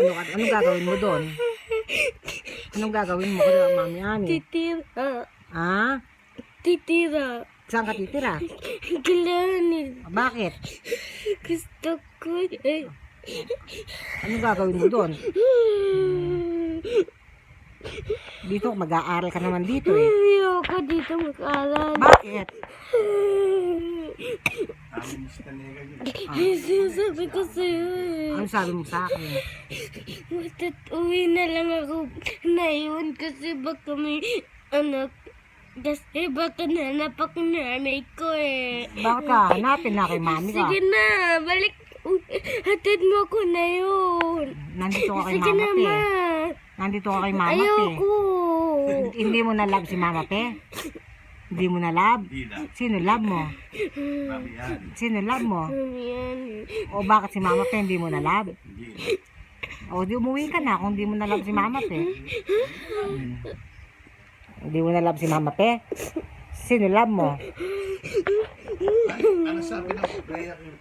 Anong gagawin mo doon? Anong gagawin mo kay Mami Ani? Titira. Ha? Titira. Saan ka titira? Kilanin. Bakit? Gusto ko eh. Anong gagawin mo doon? Dito, mag-aaral ka naman dito eh. Ayoko dito mag-aral. Bakit? Sinasabi ko sa'yo eh. Ano sabi mo sa akin? Matatuwi na lang ako na yun kasi baka may anak. Kasi baka nanap ako nanay ko eh. Bakit ka? Hanapin na kay Mami ka. Sige na, balik. Hatid mo ko na yun. Nandito ka kay Sige Mama na, Pe. ma. Nandito ka kay Mama Pe. Ayoko. Hindi mo na love si Mama Pe? Hindi mo na love? Sino love mo? Sino love mo? Yan. O bakit si Mama Pe hindi mo na love? O di umuwi ka na kung hindi mo na love si Mama Pe. Hindi mo na love si Mama Pe? Sino love mo? Ano sabi ng prayer yung